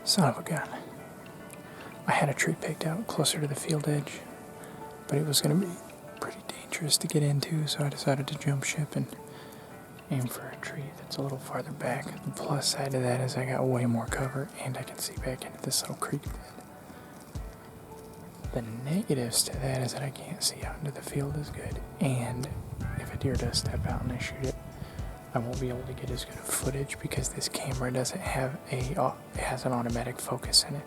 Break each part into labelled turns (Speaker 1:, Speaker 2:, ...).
Speaker 1: Son of a gun. I had a tree picked out closer to the field edge, but it was going to be pretty dangerous to get into, so I decided to jump ship and aim for a tree that's a little farther back. The plus side of that is I got way more cover, and I can see back into this little creek bed. The negatives to that is that I can't see out into the field as good, and if a deer does step out and I shoot it, I won't be able to get as good of footage because this camera doesn't have it has an automatic focus in it.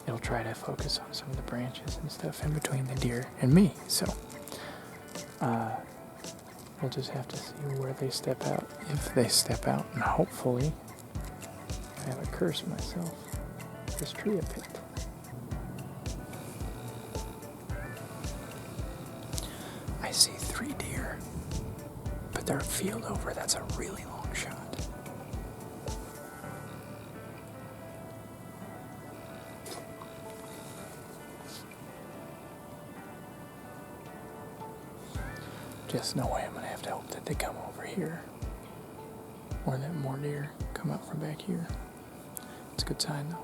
Speaker 1: It'll try to focus on some of the branches and stuff in between the deer and me. So we'll just have to see where they step out, if they step out, and hopefully I haven't cursed myself. This tree I picked. I see 3 deer, but they're field over. That's a really long shot. Just no way I'm going to have to hope that they come over here, or that more deer come out from back here. It's a good sign though.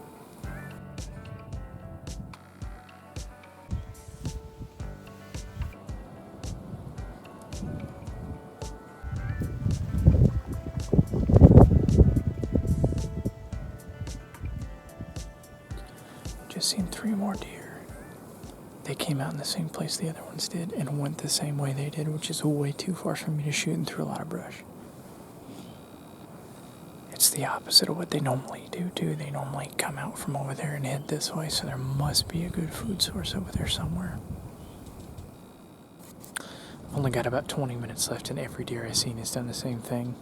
Speaker 1: Just seen 3 more deer. They came out in the same place the other ones did and went the same way they did, which is way too far for me to shoot and through a lot of brush. It's the opposite of what they normally do too. They normally come out from over there and head this way, so there must be a good food source over there somewhere. I've only got about 20 minutes left, and every deer I've seen has done the same thing.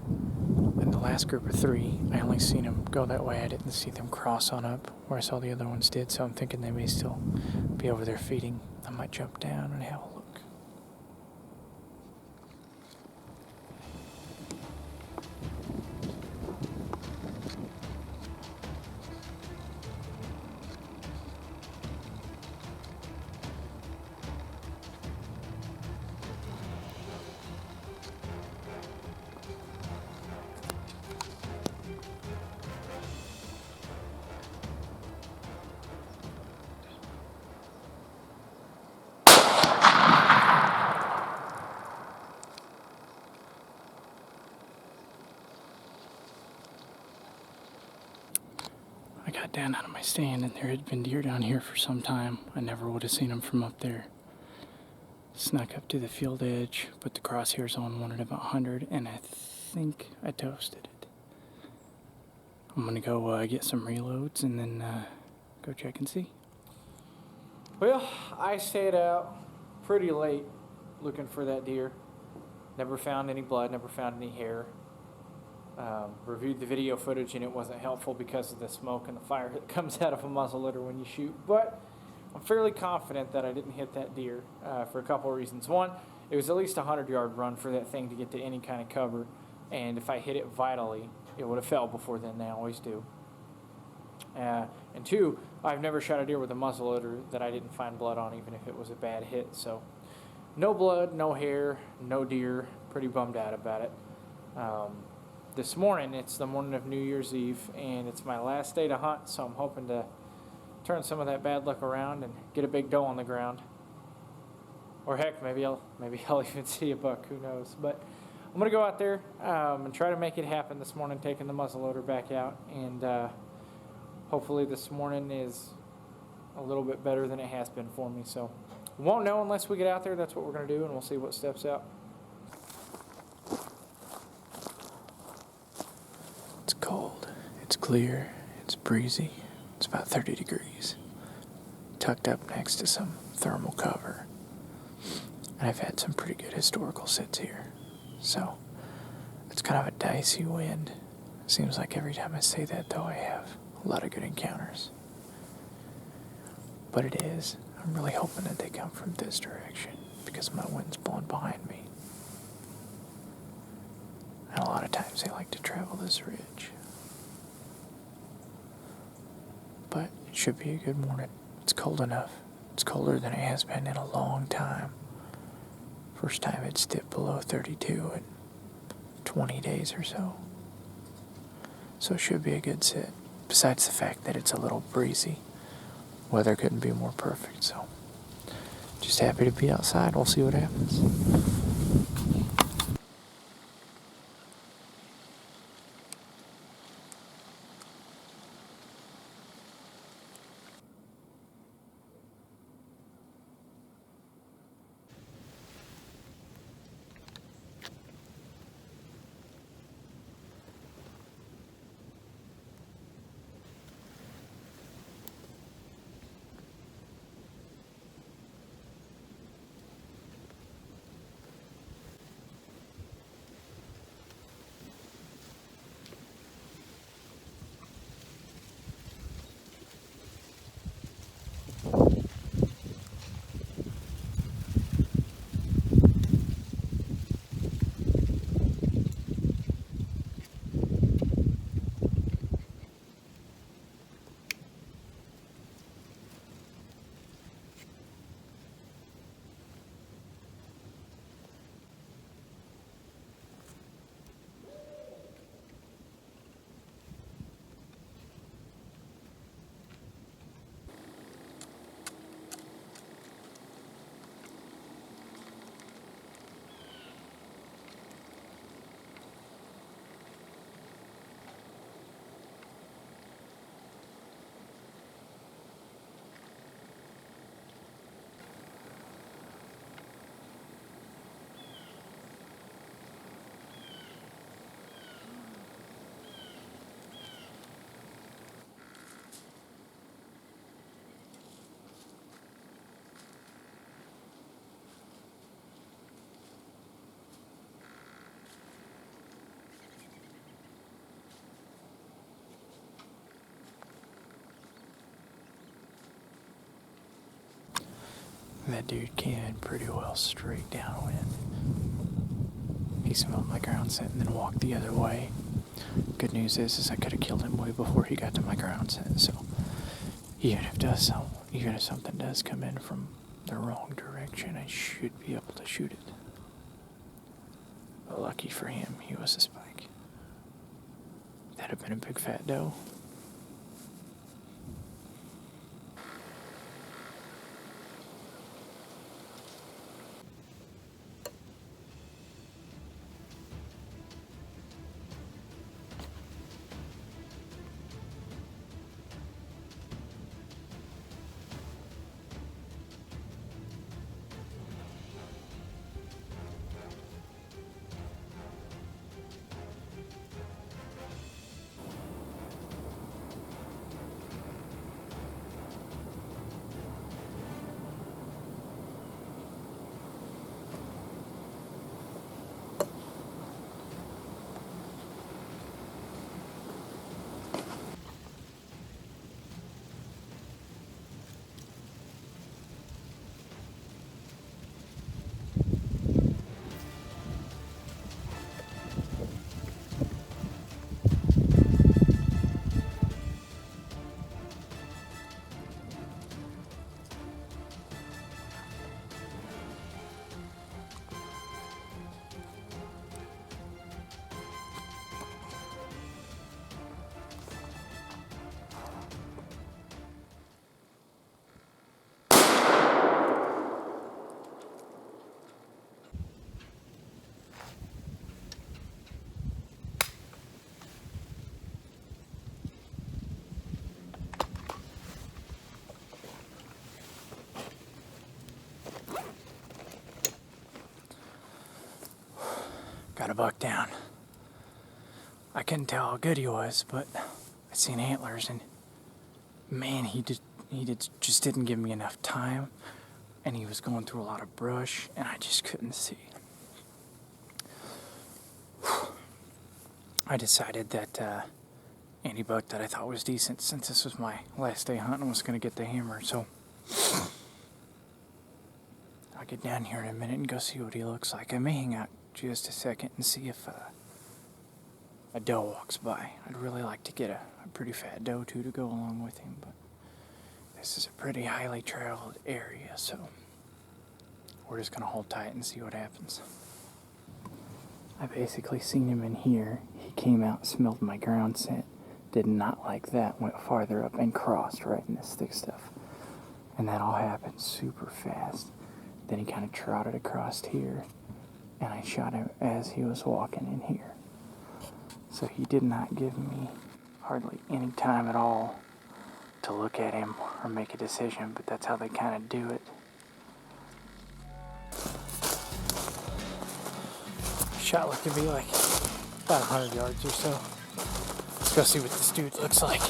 Speaker 1: And the last group of 3, I only seen them go that way. I didn't see them cross on up where I saw the other ones did, so I'm thinking they may still be over there feeding. I might jump down and have a look. I got down out of my stand, and there had been deer down here for some time. I never would have seen them from up there. Snuck up to the field edge, put the crosshairs on one at about 100, and I think I toasted it. I'm gonna go get some reloads and then go check and see. Well, I stayed out pretty late looking for that deer. Never found any blood, never found any hair. Reviewed the video footage, and it wasn't helpful because of the smoke and the fire that comes out of a muzzleloader when you shoot. But I'm fairly confident that I didn't hit that deer for a couple of reasons. One, it was at least a 100-yard run for that thing to get to any kind of cover, and if I hit it vitally, it would have fell before then. They always do. And 2, I've never shot a deer with a muzzleloader that I didn't find blood on, even if it was a bad hit. So no blood, no hair, no deer. Pretty bummed out about it. This morning, it's the morning of New Year's Eve, and it's my last day to hunt, so I'm hoping to turn some of that bad luck around and get a big doe on the ground. Or heck, maybe I'll even see a buck, who knows. But I'm going to go out there and try to make it happen this morning, taking the muzzleloader back out, and hopefully this morning is a little bit better than it has been for me. So we won't know unless we get out there. That's what we're going to do, and we'll see what steps out. It's cold, it's clear, it's breezy, it's about 30 degrees, tucked up next to some thermal cover, and I've had some pretty good historical sits here, so it's kind of a dicey wind. Seems like every time I say that, though, I have a lot of good encounters, but it is. I'm really hoping that they come from this direction, because my wind's blowing behind me. And a lot of times they like to travel this ridge. But it should be a good morning. It's cold enough. It's colder than it has been in a long time. First time it's dipped below 32 in 20 days or so. So it should be a good sit. besides the fact that it's a little breezy, weather couldn't be more perfect, so just happy to be outside. We'll see what happens. That dude came in pretty well straight downwind. He smelled my ground scent and then walked the other way. Good news is I could have killed him way before he got to my ground scent, so even if something does come in from the wrong direction, I should be able to shoot it. But lucky for him, he was a spike. That'd have been a big fat doe. Got a buck down. I couldn't tell how good he was, but I seen antlers, and man, he just didn't give me enough time, and he was going through a lot of brush, and I just couldn't see. I decided that any buck that I thought was decent, since this was my last day hunting, was going to get the hammer, so I'll get down here in a minute and go see what he looks like. I may hang out just a second and see if a doe walks by. I'd really like to get a pretty fat doe too to go along with him, but this is a pretty highly traveled area, so we're just going to hold tight and see what happens. I basically seen him in here. He came out, smelled my ground scent, did not like that, went farther up and crossed right in this thick stuff. And that all happened super fast. Then he kind of trotted across here, and I shot him as he was walking in here. So he did not give me hardly any time at all to look at him or make a decision, but that's how they kind of do it. Shot looked to be like about 100 yards or so. Let's go see what this dude looks like.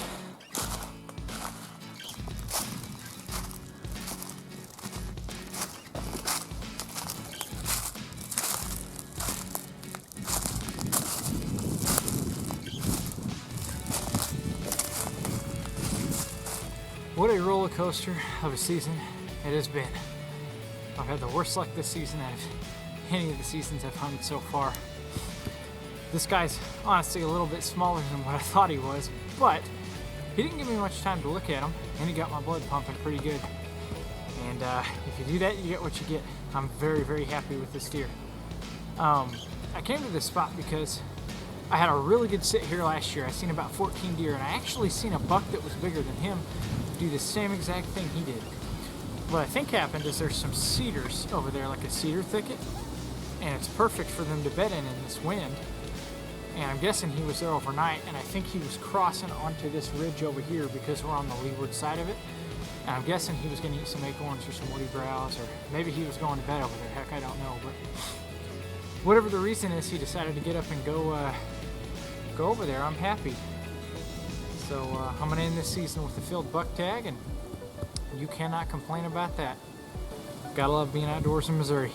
Speaker 1: What a roller coaster of a season it has been. I've had the worst luck this season out of any of the seasons I've hunted so far. This guy's honestly a little bit smaller than what I thought he was, but he didn't give me much time to look at him, and he got my blood pumping pretty good. And if you do that, you get what you get. I'm very, very happy with this deer. I came to this spot because I had a really good sit here last year. I seen about 14 deer, and I actually seen a buck that was bigger than him do the same exact thing he did. What I think happened is there's some cedars over there, like a cedar thicket, and it's perfect for them to bed in this wind. And I'm guessing he was there overnight, and I think he was crossing onto this ridge over here because we're on the leeward side of it. And I'm guessing he was going to eat some acorns or some woody browse, or maybe he was going to bed over there. Heck, I don't know. But whatever the reason is, he decided to get up and go over there. I'm happy. So I'm going to end this season with a field buck tag, and you cannot complain about that. Gotta love being outdoors in Missouri.